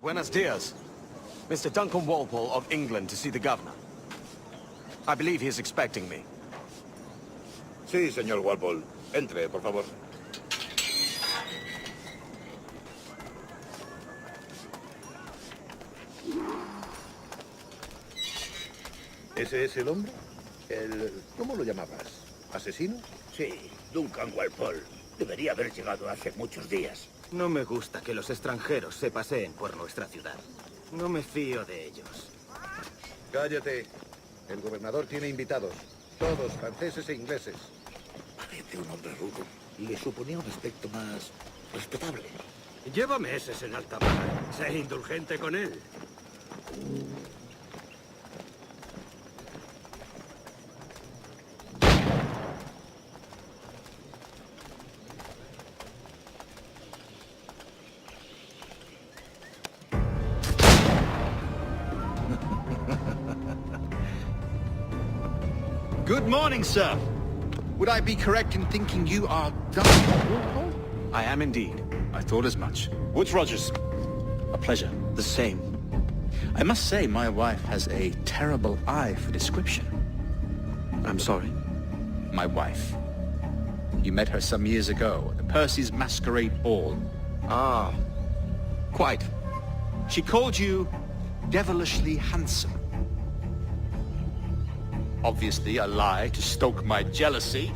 Buenos dias. Mr. Duncan Walpole of England to see the governor. I believe he is expecting me. Sí, señor Walpole. Entre, por favor. ¿Ese es el hombre? ¿Cómo lo llamabas? ¿Asesino? Sí, Duncan Walpole. Debería haber llegado hace muchos días. No me gusta que los extranjeros se paseen por nuestra ciudad. No me fío de ellos. Cállate. El gobernador tiene invitados. Todos franceses e ingleses. Parece un hombre rudo. Le suponía un aspecto más respetable. Lleva meses en alta mar. Sé indulgente con él. Good morning, sir. Would I be correct in thinking you are Duncan? I am indeed. I thought as much. Woods Rogers. A pleasure. The same. I must say my wife has a terrible eye for description. I'm sorry. My wife. You met her some years ago at the Percy's Masquerade Ball. Ah, quite. She called you devilishly handsome. Obviously a lie to stoke my jealousy.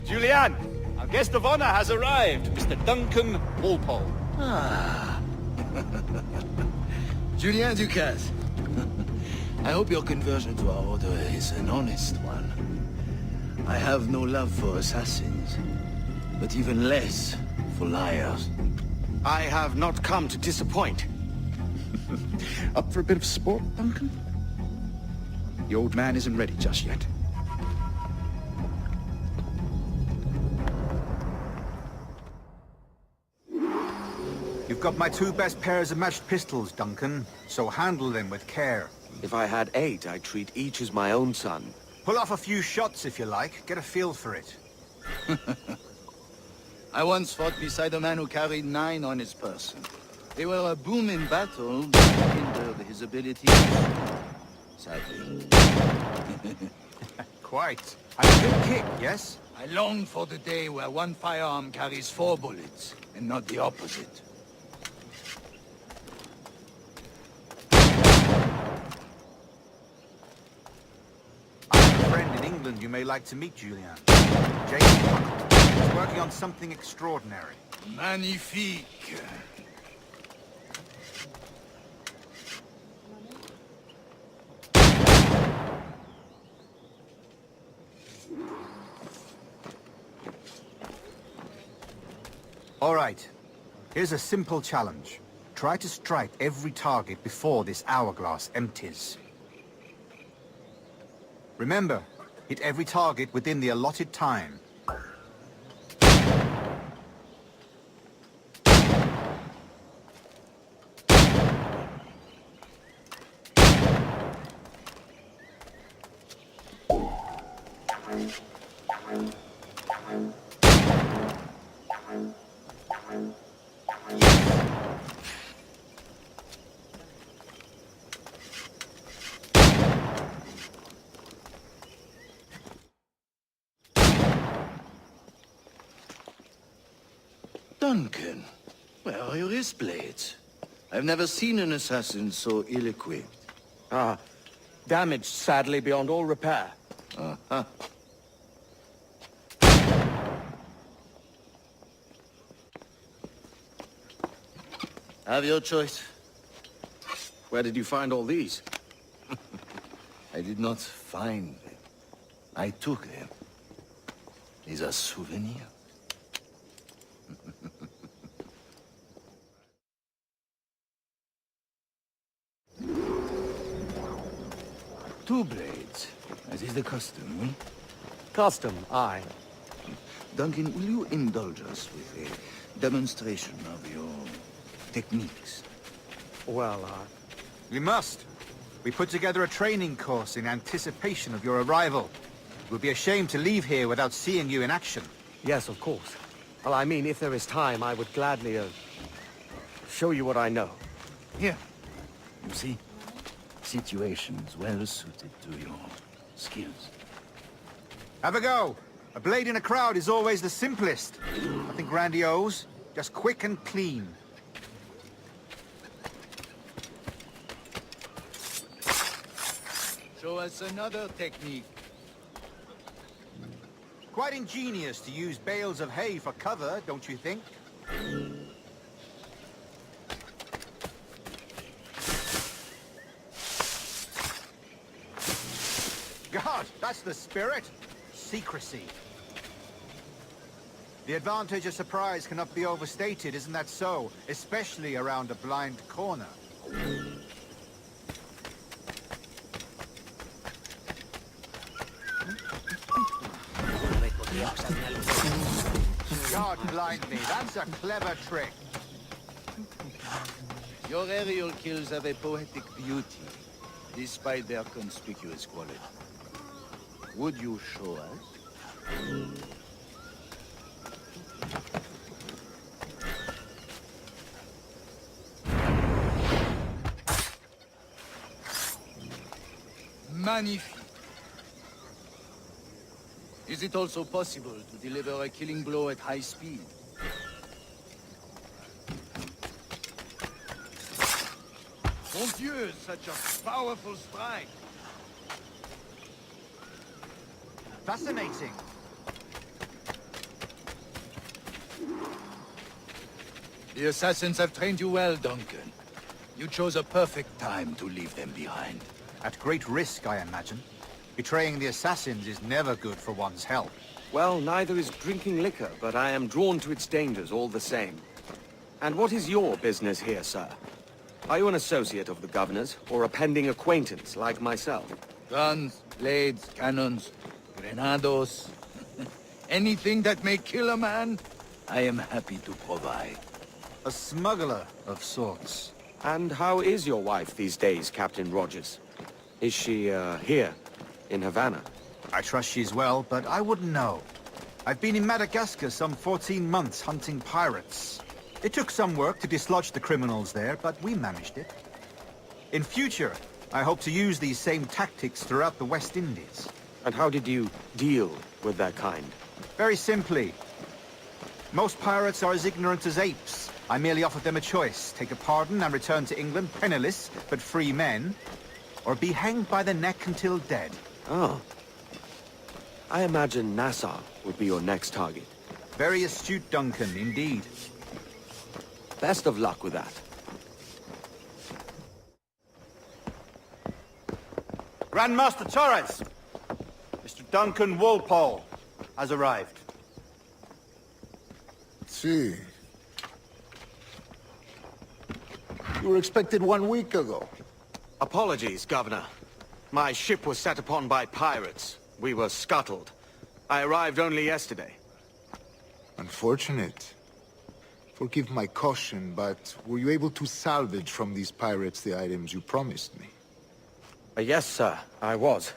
Julianne, our guest of honor has arrived, Mr. Duncan Walpole. Ah. Julien Ducasse. I hope your conversion to our order is an honest one. I have no love for assassins, but even less for liars. I have not come to disappoint. Up for a bit of sport, Duncan? The old man isn't ready just yet. You've got my two best pairs of matched pistols, Duncan, so handle them with care. If I had 8, I'd treat each as my own son. Pull off a few shots if you like, get a feel for it. I once fought beside a man who carried 9 on his person. They were a boom in battle, but hindered his ability. Sadly. Quite. And a good kick, yes? I long for the day where one firearm carries 4 bullets, and not the opposite. I have a friend in England you may like to meet, Julian. James Buckle. He's working on something extraordinary. Magnifique. All right. Here's a simple challenge. Try to strike every target before this hourglass empties. Remember, hit every target within the allotted time. Duncan, where are your wrist blades? I've never seen an assassin so ill-equipped. Ah, damaged sadly beyond all repair. Uh-huh. Have your choice. Where did you find all these? I did not find them. I took them. These are souvenirs. Two blades, as is the custom, eh? Custom, aye. Duncan, will you indulge us with a demonstration of your techniques? Well, We must. We put together a training course in anticipation of your arrival. It would be a shame to leave here without seeing you in action. yes, of course. Well, I mean, if there is time, I would gladly, show you what I know. Here. You see? Situations well suited to your skills. Have a go. A blade in a crowd is always the simplest. Nothing grandiose, just quick and clean. Show us another technique. Quite ingenious to use bales of hay for cover, don't you think? God, that's the spirit. Secrecy. The advantage of surprise cannot be overstated, isn't that so? Especially around a blind corner. God blind me, that's a clever trick. Your aerial kills have a poetic beauty, despite their conspicuous quality. Would you show us? Magnifique. Is it also possible to deliver a killing blow at high speed? Mon Dieu, such a powerful strike! Fascinating. The assassins have trained you well, Duncan. You chose a perfect time to leave them behind. At great risk, I imagine. Betraying the assassins is never good for one's health. Well, neither is drinking liquor, but I am drawn to its dangers all the same. And what is your business here, sir? Are you an associate of the governor's, or a pending acquaintance like myself? Guns, blades, cannons, grenados. Anything that may kill a man, I am happy to provide. A smuggler of sorts. And how is your wife these days, Captain Rogers? Is she, here, in Havana? I trust she's well, but I wouldn't know. I've been in Madagascar some 14 months hunting pirates. It took some work to dislodge the criminals there, but we managed it. In future, I hope to use these same tactics throughout the West Indies. And how did you deal with that kind? Very simply. Most pirates are as ignorant as apes. I merely offered them a choice. Take a pardon and return to England penniless, but free men, or be hanged by the neck until dead. Oh. I imagine Nassau would be your next target. Very astute, Duncan, indeed. Best of luck with that. Grandmaster Torres! Mr. Duncan Walpole has arrived. See. You were expected 1 week ago. Apologies, Governor. My ship was set upon by pirates. We were scuttled. I arrived only yesterday. Unfortunate. Forgive my caution, but were you able to salvage from these pirates the items you promised me? Yes, sir, I was.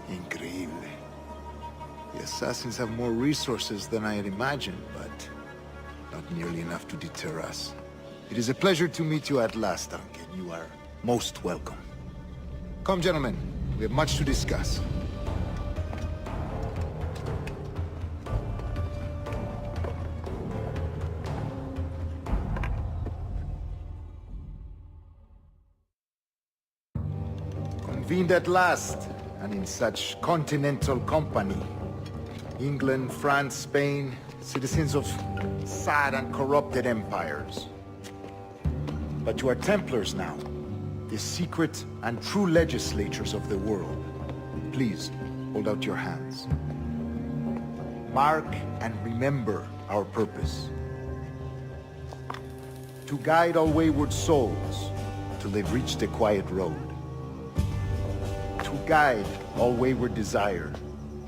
Increíble. The assassins have more resources than I had imagined, but not nearly enough to deter us. It is a pleasure to meet you at last, Duncan. You are most welcome. Come, gentlemen. We have much to discuss. Convened at last, and in such continental company. England, France, Spain, citizens of sad and corrupted empires. But you are Templars now, the secret and true legislators of the world. Please, hold out your hands. Mark and remember our purpose. To guide all wayward souls till they've reached the quiet road. To guide all wayward desire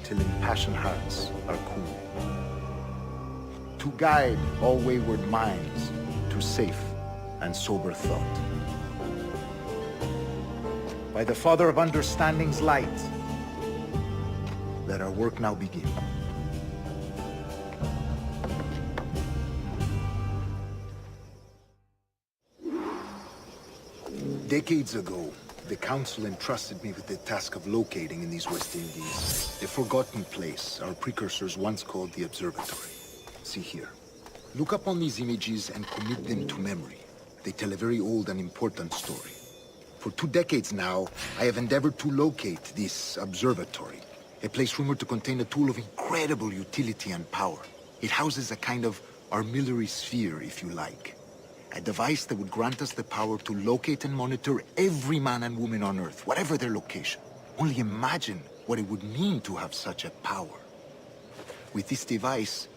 till impassioned hearts are cool. To guide all wayward minds to safe and sober thought. By the Father of Understanding's light, let our work now begin. Decades ago, the Council entrusted me with the task of locating in these West Indies a forgotten place our precursors once called the Observatory. See here. Look up on these images and commit them to memory. They tell a very old and important story. For 2 decades now, I have endeavored to locate this observatory, a place rumored to contain a tool of incredible utility and power. It houses a kind of armillary sphere, if you like. A device that would grant us the power to locate and monitor every man and woman on Earth, whatever their location. Only imagine what it would mean to have such a power. With this device,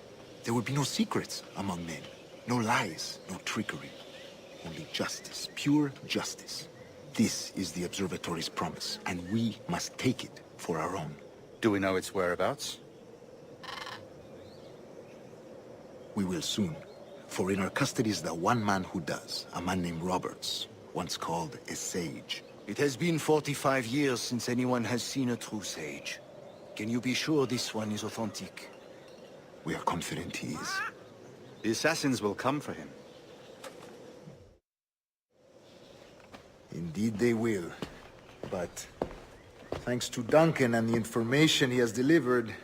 there would be no secrets among men, no lies, no trickery. Only justice, pure justice. This is the Observatory's promise, and we must take it for our own. Do we know its whereabouts? We will soon. For in our custody is the one man who does, a man named Roberts, once called a sage. It has been 45 years since anyone has seen a true sage. Can you be sure this one is authentic? We are confident he is. The assassins will come for him. Indeed they will. But thanks to Duncan and the information he has delivered,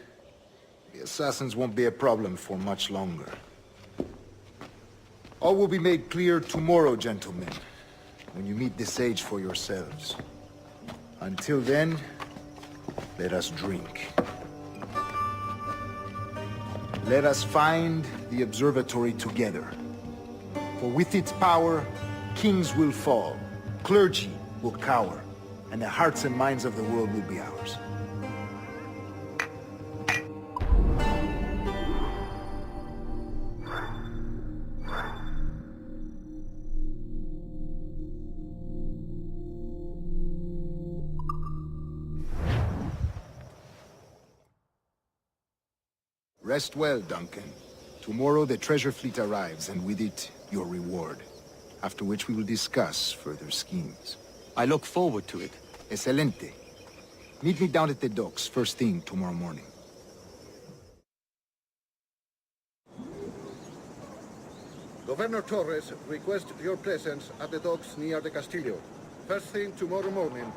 the assassins won't be a problem for much longer. All will be made clear tomorrow, gentlemen, when you meet the sage for yourselves. Until then, let us drink. Let us find the observatory together. For with its power, kings will fall, clergy will cower, and the hearts and minds of the world will be ours. Rest well, Duncan. Tomorrow the treasure fleet arrives, and with it, your reward. After which we will discuss further schemes. I look forward to it. Excelente. Meet me down at the docks first thing tomorrow morning. Governor Torres requests your presence at the docks near the Castillo. First thing tomorrow morning.